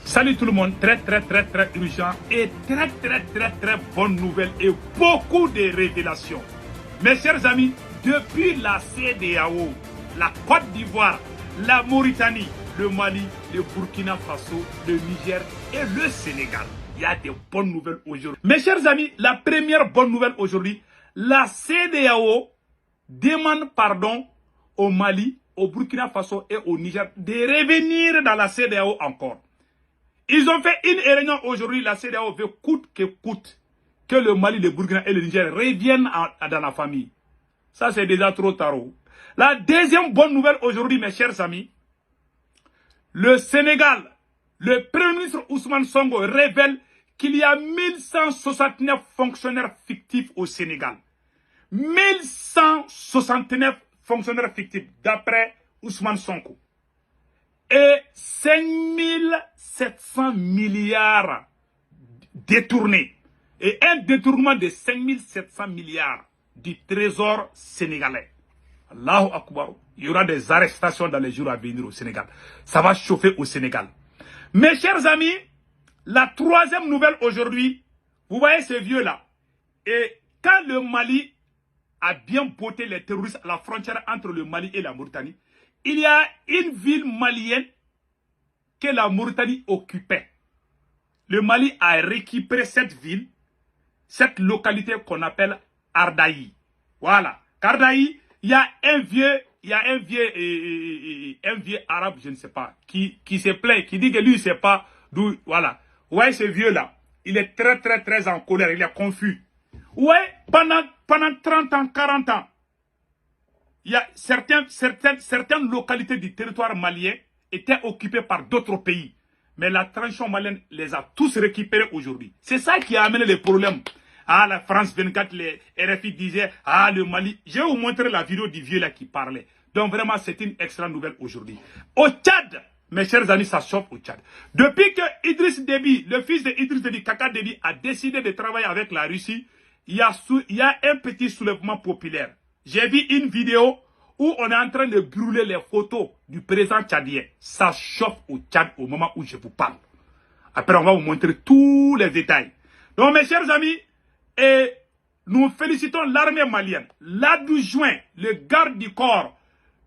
Salut tout le monde, très urgent et très bonne nouvelle et beaucoup de révélations. Mes chers amis, depuis la CEDEAO, la Côte d'Ivoire, la Mauritanie, le Mali, le Burkina Faso, le Niger et le Sénégal, il y a des bonnes nouvelles aujourd'hui. Mes chers amis, la première bonne nouvelle aujourd'hui, la CEDEAO demande pardon au Mali, au Burkina Faso et au Niger de revenir dans la CEDEAO encore. Ils ont fait une réunion aujourd'hui, la CEDEAO veut coûte que coûte que le Mali, le Burkina et le Niger reviennent dans la famille. Ça, c'est déjà trop tard. La deuxième bonne nouvelle aujourd'hui, mes chers amis, le Sénégal, le Premier ministre Ousmane Sonko révèle qu'il y a 1169 fonctionnaires fictifs au Sénégal. 1169 fonctionnaires fictifs, d'après Ousmane Sonko. Et 5700 milliards détournés. Et un détournement de 5700 milliards du trésor sénégalais. Allahu Akbar. Il y aura des arrestations dans les jours à venir au Sénégal. Ça va chauffer au Sénégal. Mes chers amis, la troisième nouvelle aujourd'hui, vous voyez ces vieux-là. Et quand le Mali a bien botté les terroristes à la frontière entre le Mali et la Mauritanie, il y a une ville malienne que la Mauritanie occupait. Le Mali a récupéré cette ville, cette localité qu'on appelle Ardaï. Voilà. Ardaï, il y a un vieux arabe, je ne sais pas, qui se plaint, qui dit que lui, il ne sait pas d'où. Voilà. Ouais, ce vieux-là, il est très en colère, il est confus. Ouais, pendant 30 ans, 40 ans, il y a certaines localités du territoire malien étaient occupées par d'autres pays. Mais la transition malienne les a tous récupérés aujourd'hui. C'est ça qui a amené les problèmes. Ah, la France 24, les RFI disaient, ah, le Mali. Je vais vous montrer la vidéo du vieux là qui parlait. Donc vraiment, c'est une excellente nouvelle aujourd'hui. Au Tchad, mes chers amis, ça chauffe au Tchad. Depuis que Idriss Déby, le fils de Idriss Déby, Kaka Déby, a décidé de travailler avec la Russie, il y a un petit soulèvement populaire. J'ai vu une vidéo où on est en train de brûler les photos du président tchadien. Ça chauffe au Tchad au moment où je vous parle. Après, on va vous montrer tous les détails. Donc, mes chers amis, nous félicitons l'armée malienne. L'adjoint, le garde du corps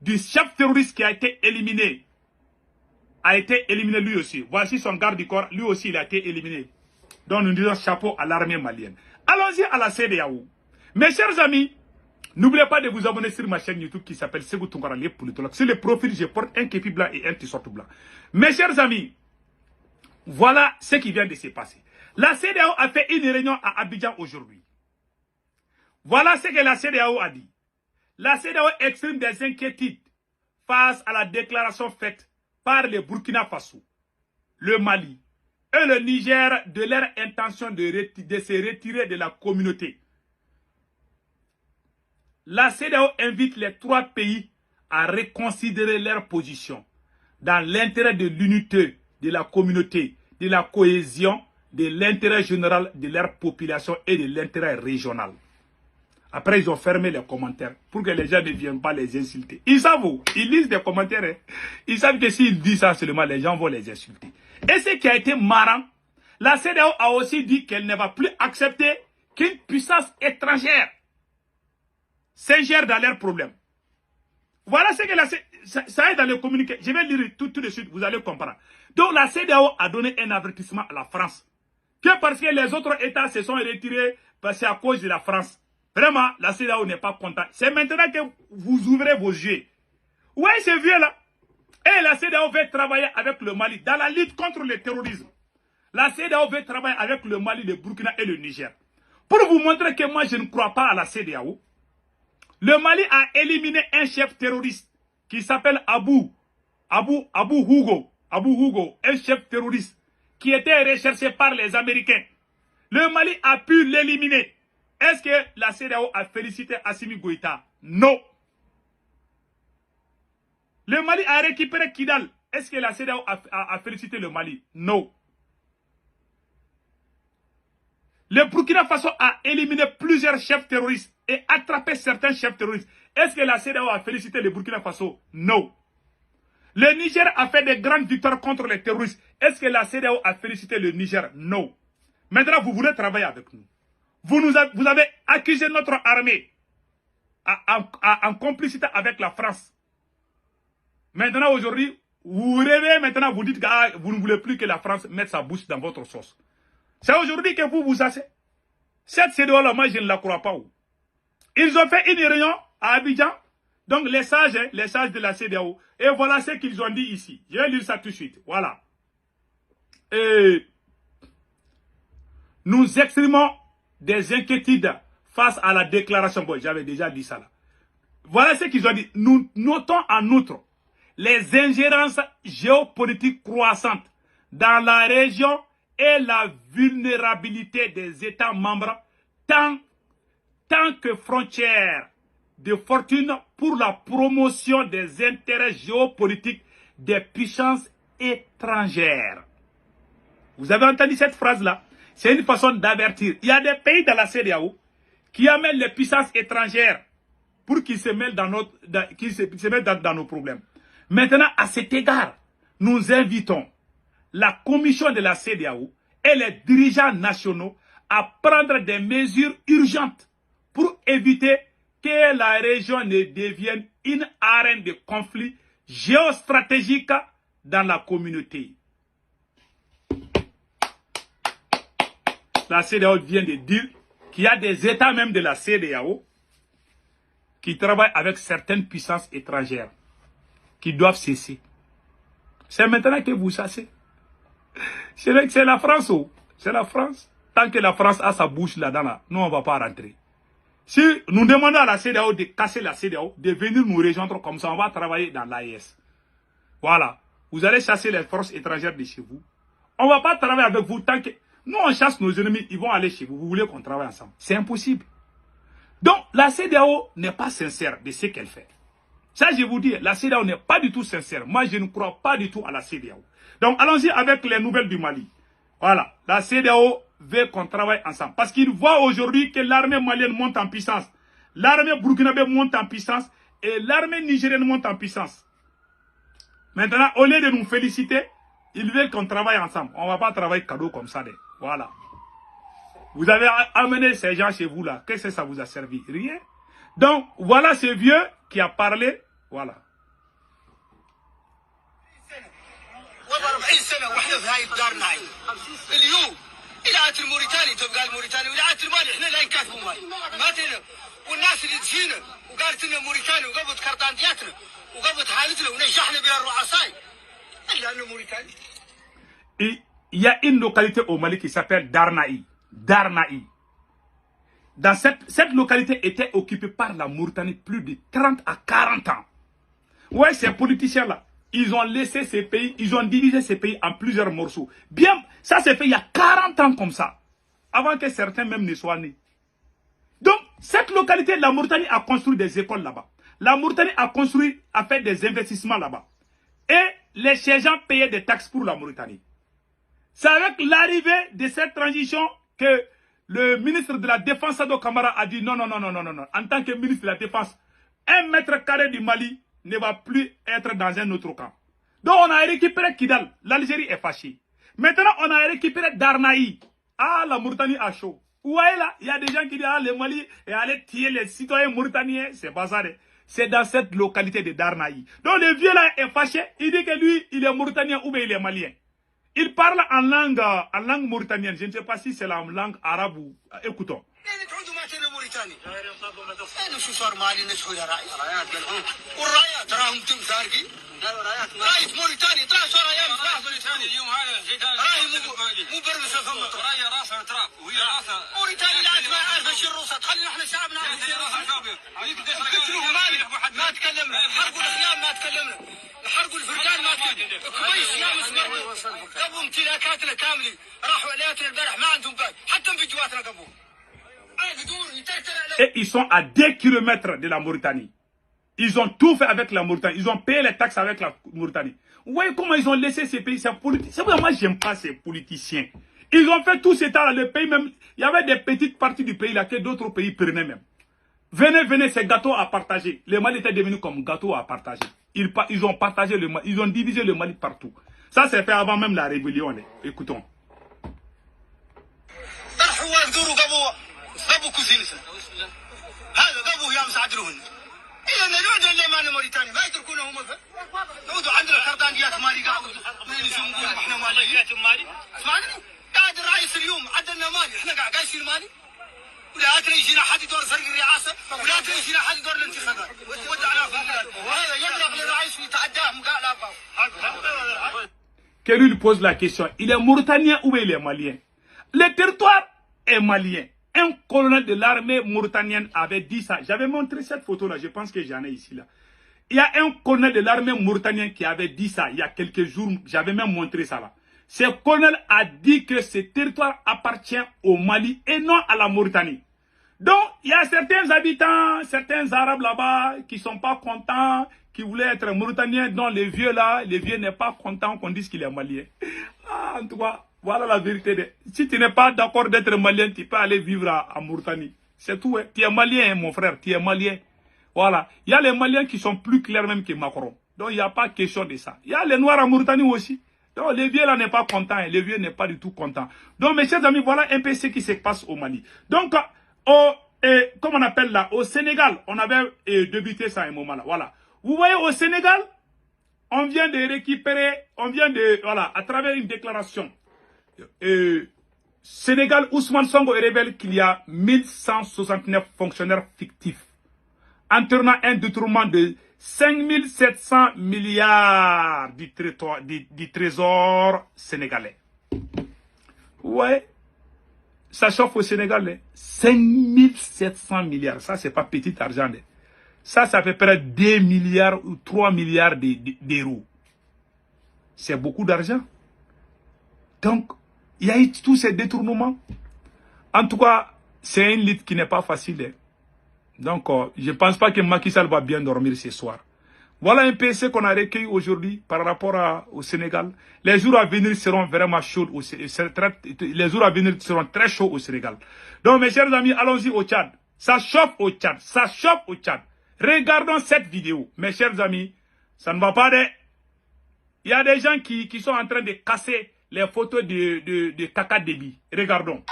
du chef terroriste qui a été éliminé lui aussi. Voici son garde du corps, lui aussi il a été éliminé. Donc, nous disons chapeau à l'armée malienne. Allons-y à la CEDEAO. Mes chers amis, n'oubliez pas de vous abonner sur ma chaîne YouTube qui s'appelle Segou Tounkara, les politologues. Sur le profil, je porte un képi blanc et un t-shirt blanc. Mes chers amis, voilà ce qui vient de se passer. La CEDEAO a fait une réunion à Abidjan aujourd'hui. Voilà ce que la CEDEAO a dit. La CEDEAO exprime des inquiétudes face à la déclaration faite par le Burkina Faso, le Mali et le Niger de leur intention de se retirer de la communauté. La CEDEAO invite les trois pays à reconsidérer leur position dans l'intérêt de l'unité de la communauté, de la cohésion, de l'intérêt général de leur population et de l'intérêt régional. Après, ils ont fermé les commentaires pour que les gens ne viennent pas les insulter. Ils savent où? Ils lisent des commentaires. Hein. Ils savent que s'ils disent ça seulement, les gens vont les insulter. Et ce qui a été marrant, la CEDEAO a aussi dit qu'elle ne va plus accepter qu'une puissance étrangère s'ingère dans leurs problèmes. Voilà ce que ça est dans le communiqué. Je vais lire tout de suite, vous allez comprendre. Donc la CEDEAO a donné un avertissement à la France. Que parce que les autres États se sont retirés, c'est à cause de la France. Vraiment, la CEDEAO n'est pas contente. C'est maintenant que vous ouvrez vos yeux. Ouais, c'est vieux là. Et la CEDEAO veut travailler avec le Mali dans la lutte contre le terrorisme. La CEDEAO veut travailler avec le Mali, le Burkina et le Niger. Pour vous montrer que moi je ne crois pas à la CEDEAO, le Mali a éliminé un chef terroriste qui s'appelle Abou Hugo, un chef terroriste qui était recherché par les Américains. Le Mali a pu l'éliminer. Est-ce que la CEDEAO a félicité Assimi Goïta? Non. Le Mali a récupéré Kidal. Est-ce que la CEDEAO a félicité le Mali? Non. Le Burkina Faso a éliminé plusieurs chefs terroristes et attrapé certains chefs terroristes. Est-ce que la CEDEAO a félicité le Burkina Faso? Non. Le Niger a fait de grandes victoires contre les terroristes Est-ce que la CEDEAO a félicité le Niger? Non. Maintenant, vous voulez travailler avec nous. Vous avez accusé notre armée en complicité avec la France. Maintenant, aujourd'hui, vous rêvez, maintenant, vous dites que vous ne voulez plus que la France mette sa bouche dans votre sauce. C'est aujourd'hui que vous asseyez. Cette CEDEAO-là, moi, je ne la crois pas. Ils ont fait une réunion à Abidjan. Donc, les sages de la CEDEAO. Et voilà ce qu'ils ont dit ici. Je vais lire ça tout de suite. Voilà. Et nous exprimons des inquiétudes face à la déclaration. Bon, j'avais déjà dit ça là. Voilà ce qu'ils ont dit. Nous notons en outre les ingérences géopolitiques croissantes dans la région et la vulnérabilité des États membres tant que frontières de fortune pour la promotion des intérêts géopolitiques des puissances étrangères. Vous avez entendu cette phrase-là? C'est une façon d'avertir. Il y a des pays dans la CEDEAO qui amènent les puissances étrangères pour qu'ils se mêlent dans nos problèmes. Maintenant, à cet égard, nous invitons la commission de la CEDEAO et les dirigeants nationaux à prendre des mesures urgentes pour éviter que la région ne devienne une arène de conflit géostratégique dans la communauté. La CEDEAO vient de dire qu'il y a des États même de la CEDEAO qui travaillent avec certaines puissances étrangères qui doivent cesser. C'est maintenant que vous chassez. C'est la France. C'est la France. Tant que la France a sa bouche là-dedans, nous, on ne va pas rentrer. Si nous demandons à la CEDEAO de casser la CEDEAO, de venir nous rejoindre comme ça, on va travailler dans l'AES. Voilà. Vous allez chasser les forces étrangères de chez vous. On ne va pas travailler avec vous tant que... Nous, on chasse nos ennemis, ils vont aller chez vous. Vous voulez qu'on travaille ensemble. C'est impossible. Donc, la CEDEAO n'est pas sincère de ce qu'elle fait. Ça, je vous dis, la CEDEAO n'est pas du tout sincère. Moi, je ne crois pas du tout à la CEDEAO. Donc, allons-y avec les nouvelles du Mali. Voilà. La CEDEAO veut qu'on travaille ensemble. Parce qu'ils voient aujourd'hui que l'armée malienne monte en puissance. L'armée burkinabé monte en puissance. Et l'armée nigérienne monte en puissance. Maintenant, au lieu de nous féliciter, ils veulent qu'on travaille ensemble. On ne va pas travailler cadeau comme ça. Voilà. Vous avez amené ces gens chez vous là. Qu'est-ce que ça vous a servi? Rien. Donc, voilà ce vieux qui a parlé. Voilà. Il y a une localité au Mali qui s'appelle Darnaï. Darnaï. Dans cette localité était occupée par la Mauritanie plus de 30 à 40 ans. Ouais, ces politiciens-là, ils ont laissé ces pays, ils ont divisé ces pays en plusieurs morceaux. Bien, ça s'est fait il y a 40 ans comme ça, avant que certains même ne soient nés. Donc, cette localité, la Mauritanie a construit des écoles là-bas. La Mauritanie a fait des investissements là-bas. Et ces gens payaient des taxes pour la Mauritanie. C'est avec l'arrivée de cette transition que le ministre de la Défense, Sado Kamara, a dit non. En tant que ministre de la Défense, 1 mètre carré du Mali ne va plus être dans un autre camp. Donc on a récupéré Kidal. L'Algérie est fâchée. Maintenant, on a récupéré Darnaï. Ah, la Mauritanie a chaud. Vous voyez là, il y a des gens qui disent, ah, le Mali est allé tuer les citoyens mauritaniens. C'est pas ça. C'est dans cette localité de Darnaï. Donc le vieux là est fâché. Il dit que lui, il est mauritanien ou bien il est malien. Il parle en langue mauritanienne. Je ne sais pas si c'est la langue arabe ou... Écoutons. Et ils sont à 2 kilomètres de la Mauritanie. Ils ont tout fait avec la Mauritanie. Ils ont payé les taxes avec la Mauritanie. Vous voyez comment ils ont laissé ces pays. C'est politique. C'est pourquoi moi, j'aime pas ces politiciens. Ils ont fait tout ce temps-là. Le pays même. Il y avait des petites parties du pays là que d'autres pays prenaient même. Venez, c'est gâteau à partager. Le Mali était devenu comme gâteau à partager. Ils ont partagé le Mali. Ils ont divisé le Mali partout. Ça s'est fait avant même la rébellion. Écoutons. Que lui pose la question, il est mauritanien ou il est malien? Le territoire est malien. Un colonel de l'armée mauritanienne avait dit ça. J'avais montré cette photo-là, je pense que j'en ai ici là. Il y a un colonel de l'armée mauritanienne qui avait dit ça il y a quelques jours. J'avais même montré ça là. Ce colonel a dit que ce territoire appartient au Mali et non à la Mauritanie. Donc, il y a certains habitants, certains Arabes là-bas qui ne sont pas contents, qui voulaient être Mauritaniens, dont les vieux là, les vieux n'est pas content qu'on dise qu'il est malien. Ah, en tout cas, voilà la vérité. Si tu n'es pas d'accord d'être malien, tu peux aller vivre à Mauritanie. C'est tout. Hein. Tu es malien, hein, mon frère, tu es malien. Voilà. Il y a les Maliens qui sont plus clairs même que Macron. Donc, il n'y a pas question de ça. Il y a les Noirs en Mauritanie aussi. Donc, les vieux là n'est pas content. Hein. Les vieux n'est pas du tout content. Donc, mes chers amis, voilà un peu ce qui se passe au Mali. Donc, comme on appelle là, au Sénégal, on avait débuté ça à un moment là. Voilà. Vous voyez, au Sénégal, on vient de récupérer, voilà, à travers une déclaration. Sénégal, Ousmane Sonko révèle qu'il y a 1169 fonctionnaires fictifs, entraînant un détournement de 5700 milliards du trésor sénégalais. Ouais, ça chauffe au Sénégal. Hein. 5700 milliards, ça c'est pas petit argent. Hein. Ça à peu près 2 milliards ou 3 milliards d'euros. C'est beaucoup d'argent. Donc, il y a eu tous ces détournements. En tout cas, c'est une lutte qui n'est pas facile. Hein. Donc, je ne pense pas que Macky Sall va bien dormir ce soir. Voilà un peu ce qu'on a recueilli aujourd'hui par rapport au Sénégal. Les jours à venir seront vraiment chauds. Les jours à venir seront très chauds au Sénégal. Donc, mes chers amis, allons-y au Tchad. Ça chauffe au Tchad. Ça chauffe au Tchad. Regardons cette vidéo. Mes chers amis, ça ne va pas de... Il y a des gens qui sont en train de casser les photos de Kaka Déby. Regardons.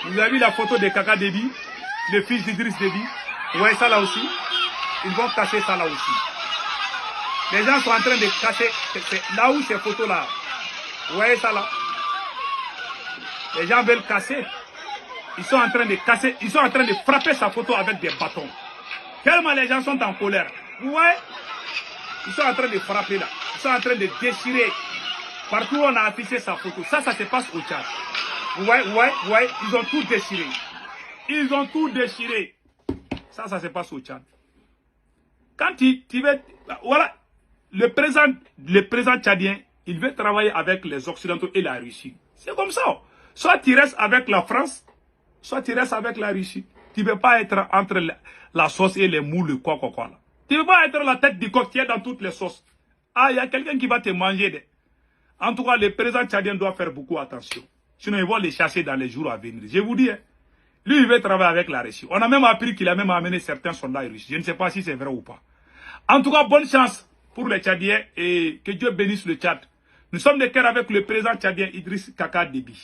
Vous avez vu la photo de Kaka Déby, le fils d'Idriss Déby. Vous voyez ça là aussi? Ils vont casser ça là aussi. Les gens sont en train de casser là où ces photos là. Vous voyez ça là? Les gens veulent casser. Ils sont en train de casser, ils sont en train de frapper sa photo avec des bâtons. Tellement les gens sont en colère. Vous voyez? Ils sont en train de frapper là. Ils sont en train de déchirer. Partout où on a affiché sa photo. Ça se passe au Tchad. Vous voyez, ils ont tout déchiré. Ils ont tout déchiré. Ça se passe au Tchad. Quand tu veux... Voilà. Le président tchadien, il veut travailler avec les Occidentaux et la Russie. C'est comme ça. Soit tu restes avec la France, soit tu restes avec la Russie. Tu ne veux pas être entre la sauce et les moules, quoi. Là. Tu ne veux pas être la tête du coq qui est dans toutes les sauces. Ah, il y a quelqu'un qui va te manger. En tout cas, le président tchadien doit faire beaucoup attention. Sinon, ils vont les chasser dans les jours à venir. Je vous dis, hein, lui, il veut travailler avec la Russie. On a même appris qu'il a même amené certains soldats russes. Je ne sais pas si c'est vrai ou pas. En tout cas, bonne chance pour les Tchadiens et que Dieu bénisse le Tchad. Nous sommes de cœur avec le président tchadien Idriss Kaka Déby.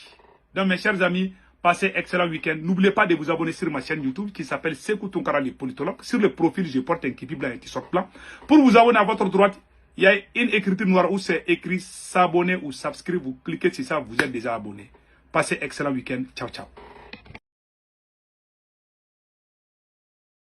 Donc, mes chers amis, passez excellent week-end. N'oubliez pas de vous abonner sur ma chaîne YouTube qui s'appelle Sekou Tounkara le politologue. Sur le profil, je porte un képi blanc et un t-shirt blanc. Pour vous abonner à votre droite, il y a une écriture noire où c'est écrit s'abonner ou subscribe. Vous cliquez sur ça, vous êtes déjà abonné. Passez excellent week-end. Ciao, ciao.